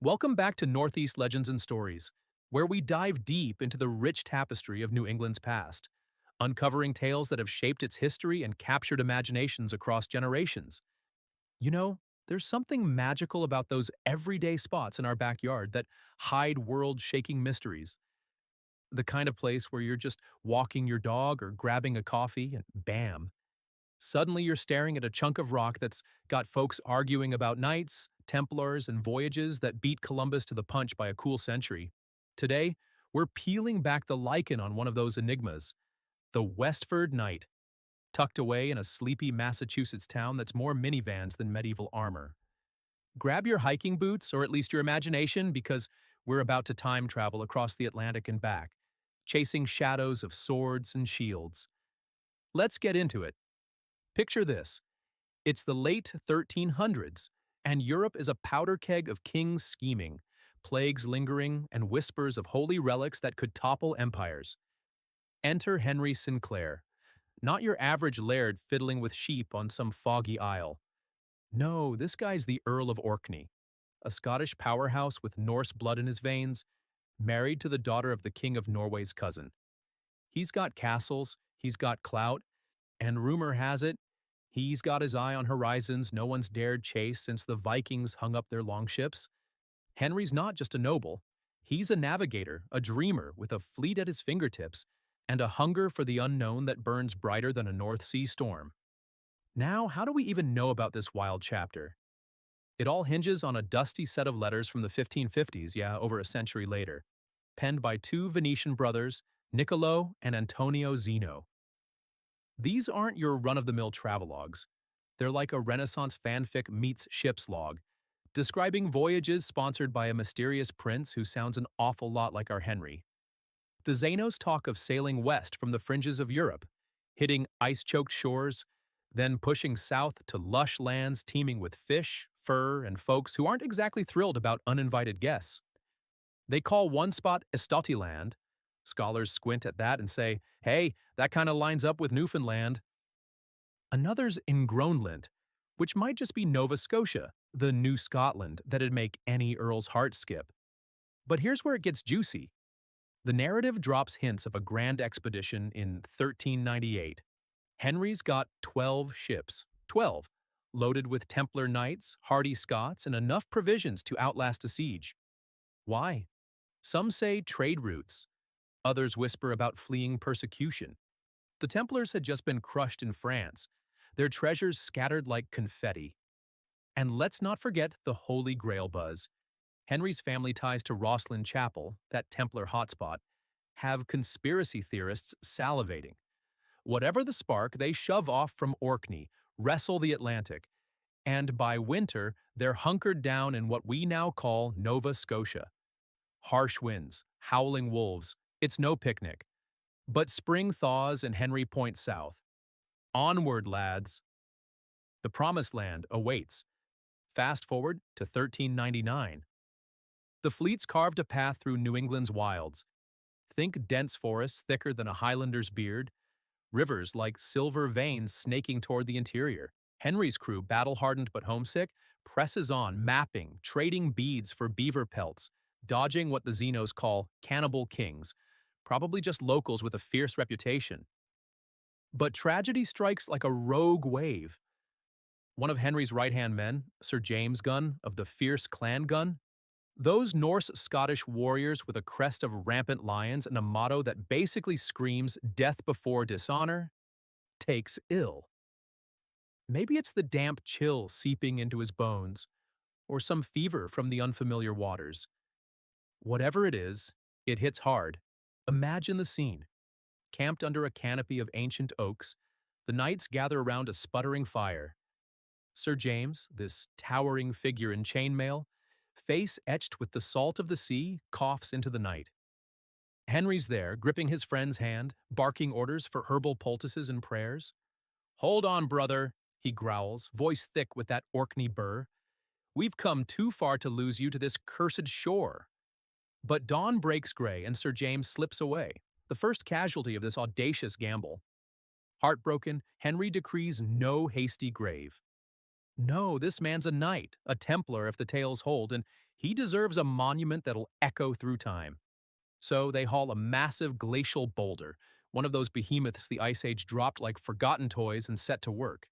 Welcome back to Northeast Legends and Stories, where we dive deep into the rich tapestry of New England's past, uncovering tales that have shaped its history and captured imaginations across generations. You know, there's something magical about those everyday spots in our backyard that hide world-shaking mysteries. The kind of place where you're just walking your dog or grabbing a coffee and bam, suddenly you're staring at a chunk of rock that's got folks arguing about knights, Templars, and voyages that beat Columbus to the punch by a cool century. Today, we're peeling back the lichen on one of those enigmas, the Westford Knight, tucked away in a sleepy Massachusetts town that's more minivans than medieval armor. Grab your hiking boots, or at least your imagination, because we're about to time travel across the Atlantic and back, chasing shadows of swords and shields. Let's get into it. Picture this. It's the late 1300s, and Europe is a powder keg of kings scheming, plagues lingering, and whispers of holy relics that could topple empires. Enter Henry Sinclair, not your average laird fiddling with sheep on some foggy isle. No, this guy's the Earl of Orkney, a Scottish powerhouse with Norse blood in his veins, married to the daughter of the King of Norway's cousin. He's got castles, he's got clout, and rumor has it, he's got his eye on horizons no one's dared chase since the Vikings hung up their longships. Henry's not just a noble. He's a navigator, a dreamer with a fleet at his fingertips, and a hunger for the unknown that burns brighter than a North Sea storm. Now, how do we even know about this wild chapter? It all hinges on a dusty set of letters from the 1550s, yeah, over a century later, penned by two Venetian brothers, Niccolo and Antonio Zeno. These aren't your run-of-the-mill travelogues. They're like a Renaissance fanfic meets ship's log, describing voyages sponsored by a mysterious prince who sounds an awful lot like our Henry. The Zenos talk of sailing west from the fringes of Europe, hitting ice-choked shores, then pushing south to lush lands teeming with fish, fur, and folks who aren't exactly thrilled about uninvited guests. They call one spot Estotiland. Scholars squint at that and say, hey, that kind of lines up with Newfoundland. Another's in Groenland, which might just be Nova Scotia, the New Scotland that'd make any earl's heart skip. But here's where it gets juicy. The narrative drops hints of a grand expedition in 1398. Henry's got 12 ships, 12, loaded with Templar knights, hardy Scots, and enough provisions to outlast a siege. Why? Some say trade routes. Others whisper about fleeing persecution. The Templars had just been crushed in France, their treasures scattered like confetti. And let's not forget the Holy Grail buzz. Henry's family ties to Rosslyn Chapel, that Templar hotspot, have conspiracy theorists salivating. Whatever the spark, they shove off from Orkney, wrestle the Atlantic, and by winter, they're hunkered down in what we now call Nova Scotia. Harsh winds, howling wolves, it's no picnic. But spring thaws and Henry points south. Onward, lads! The Promised Land awaits. Fast forward to 1399. The fleet's carved a path through New England's wilds. Think dense forests thicker than a Highlander's beard, rivers like silver veins snaking toward the interior. Henry's crew, battle-hardened but homesick, presses on, mapping, trading beads for beaver pelts, dodging what the Zenos call cannibal kings, probably just locals with a fierce reputation. But tragedy strikes like a rogue wave. One of Henry's right-hand men, Sir James Gunn of the fierce clan Gunn, those Norse-Scottish warriors with a crest of rampant lions and a motto that basically screams death before dishonor, takes ill. Maybe it's the damp chill seeping into his bones, or some fever from the unfamiliar waters. Whatever it is, it hits hard. Imagine the scene. Camped under a canopy of ancient oaks, the knights gather around a sputtering fire. Sir James, this towering figure in chainmail, face etched with the salt of the sea, coughs into the night. Henry's there, gripping his friend's hand, barking orders for herbal poultices and prayers. "Hold on, brother," he growls, voice thick with that Orkney burr. "We've come too far to lose you to this cursed shore." But dawn breaks gray and Sir James slips away, the first casualty of this audacious gamble. Heartbroken, Henry decrees no hasty grave. No, this man's a knight, a Templar if the tales hold, and he deserves a monument that'll echo through time. So they haul a massive glacial boulder, one of those behemoths the Ice Age dropped like forgotten toys and set to work.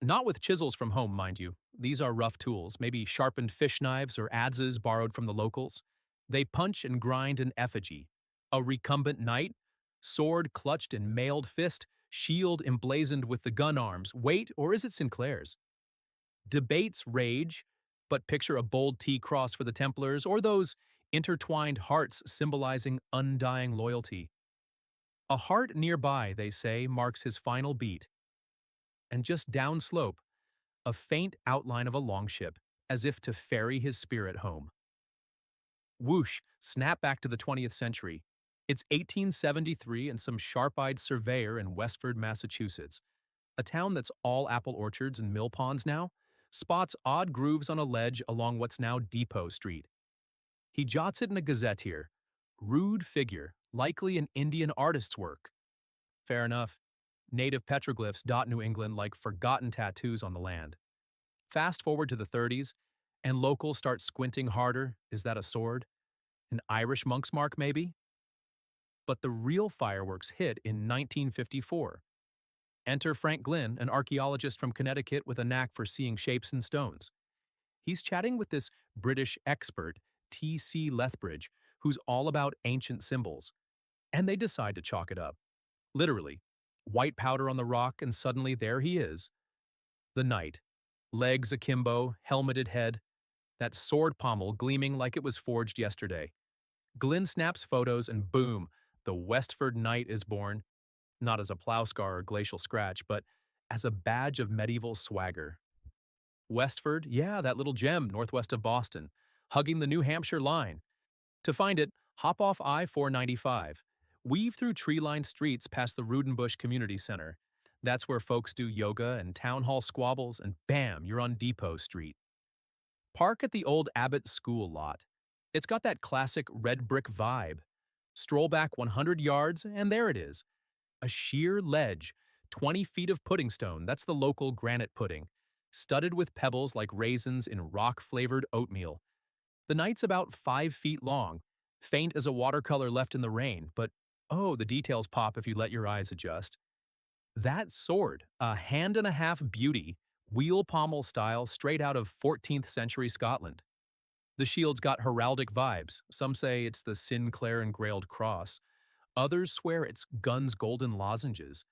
Not with chisels from home, mind you. These are rough tools, maybe sharpened fish knives or adzes borrowed from the locals. They punch and grind an effigy. A recumbent knight, sword clutched in mailed fist, shield emblazoned with the gun arms. Wait, or is it Sinclair's? Debates rage, but picture a bold T cross for the Templars or those intertwined hearts symbolizing undying loyalty. A heart nearby, they say, marks his final beat. And just downslope, a faint outline of a longship, as if to ferry his spirit home. Whoosh, snap back to the 20th century. It's 1873 and some sharp-eyed surveyor in Westford, Massachusetts, a town that's all apple orchards and mill ponds now, spots odd grooves on a ledge along what's now Depot Street. He jots it in a gazette here. Rude figure, likely an Indian artist's work. Fair enough. Native petroglyphs dot New England like forgotten tattoos on the land. Fast forward to the 30s, and locals start squinting harder. Is that a sword? An Irish monk's mark, maybe? But the real fireworks hit in 1954. Enter Frank Glynn, an archaeologist from Connecticut with a knack for seeing shapes in stones. He's chatting with this British expert, T.C. Lethbridge, who's all about ancient symbols. And they decide to chalk it up. Literally. White powder on the rock, and suddenly there he is. The knight. Legs akimbo, helmeted head. That sword pommel gleaming like it was forged yesterday. Glynn snaps photos and boom, the Westford Knight is born. Not as a plow scar or glacial scratch, but as a badge of medieval swagger. Westford, yeah, that little gem northwest of Boston, hugging the New Hampshire line. To find it, hop off I-495. Weave through tree-lined streets past the Rudenbush Community Center. That's where folks do yoga and town hall squabbles, and bam, you're on Depot Street. Park at the old Abbott School lot. It's got that classic red brick vibe. Stroll back 100 yards, and there it is. A sheer ledge, 20 feet of pudding stone, that's the local granite pudding, studded with pebbles like raisins in rock-flavored oatmeal. The night's about 5 feet long, faint as a watercolor left in the rain, but oh, the details pop if you let your eyes adjust. That sword, a hand-and-a-half beauty, wheel pommel style straight out of 14th century Scotland. The shield's got heraldic vibes. Some say it's the Sinclair engrailed cross. Others swear it's Gunn's golden lozenges.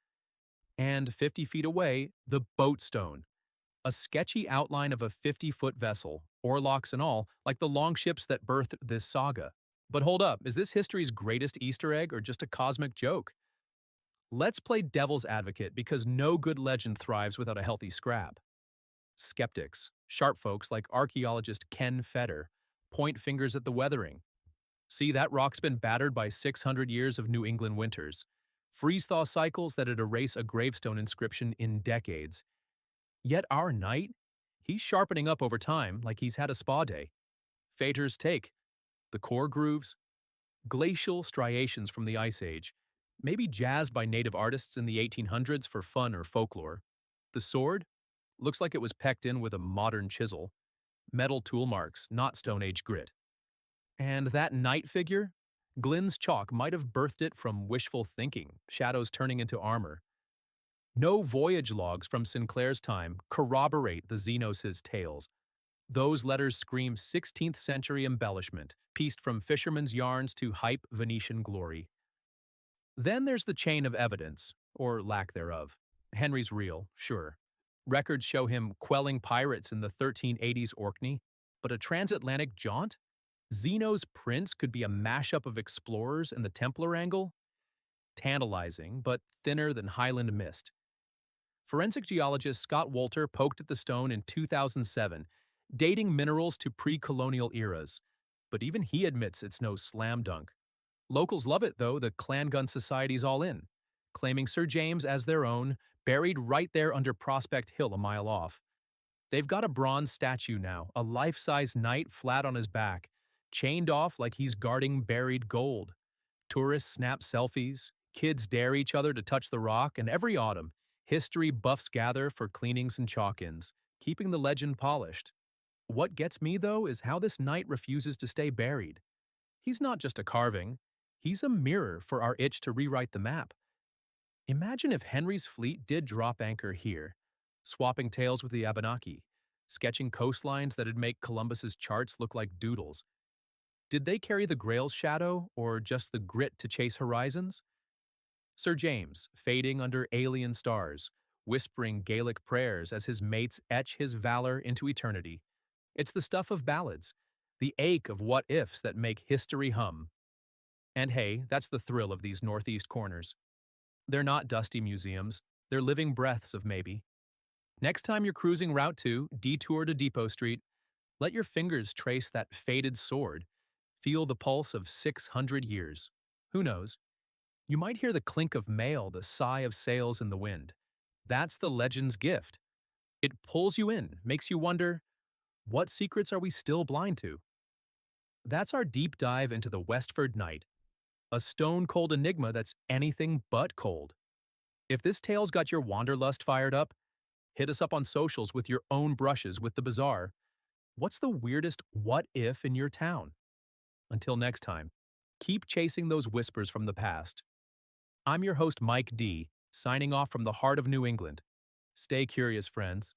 And 50 feet away, the boat stone. A sketchy outline of a 50-foot vessel, oarlocks and all, like the longships that birthed this saga. But hold up, is this history's greatest Easter egg or just a cosmic joke? Let's play devil's advocate because no good legend thrives without a healthy scrap. Skeptics, sharp folks like archaeologist Ken Feder, point fingers at the weathering. See, that rock's been battered by 600 years of New England winters. Freeze-thaw cycles that'd erase a gravestone inscription in decades. Yet our knight? He's sharpening up over time like he's had a spa day. Feder's take. The core grooves? Glacial striations from the Ice Age, maybe jazzed by native artists in the 1800s for fun or folklore. The sword? Looks like it was pecked in with a modern chisel. Metal tool marks, not Stone Age grit. And that knight figure? Glynn's chalk might have birthed it from wishful thinking, shadows turning into armor. No voyage logs from Sinclair's time corroborate the Zenos' tales. Those letters scream 16th century embellishment, pieced from fishermen's yarns to hype Venetian glory. Then there's the chain of evidence, or lack thereof. Henry's real, sure. Records show him quelling pirates in the 1380s Orkney, but a transatlantic jaunt? Zeno's prince could be a mashup of explorers and the Templar angle? Tantalizing, but thinner than Highland mist. Forensic geologist Scott Wolter poked at the stone in 2007, dating minerals to pre-colonial eras, but even he admits it's no slam dunk. Locals love it, though. The Clan Gun Society's all in, claiming Sir James as their own, buried right there under Prospect Hill a mile off. They've got a bronze statue now, a life-size knight flat on his back, chained off like he's guarding buried gold. Tourists snap selfies, kids dare each other to touch the rock, and every autumn, history buffs gather for cleanings and chalk-ins, keeping the legend polished. What gets me, though, is how this knight refuses to stay buried. He's not just a carving, he's a mirror for our itch to rewrite the map. Imagine if Henry's fleet did drop anchor here, swapping tails with the Abenaki, sketching coastlines that'd make Columbus's charts look like doodles. Did they carry the Grail's shadow, or just the grit to chase horizons? Sir James, fading under alien stars, whispering Gaelic prayers as his mates etch his valor into eternity. It's the stuff of ballads, the ache of what-ifs that make history hum. And hey, that's the thrill of these northeast corners. They're not dusty museums, they're living breaths of maybe. Next time you're cruising Route 2, detour to Depot Street, let your fingers trace that faded sword. Feel the pulse of 600 years. Who knows? You might hear the clink of mail, the sigh of sails in the wind. That's the legend's gift. It pulls you in, makes you wonder, what secrets are we still blind to? That's our deep dive into the Westford Knight, a stone-cold enigma that's anything but cold. If this tale's got your wanderlust fired up, hit us up on socials with your own brushes with the bizarre. What's the weirdest what-if in your town? Until next time, keep chasing those whispers from the past. I'm your host, Mike D., signing off from the heart of New England. Stay curious, friends.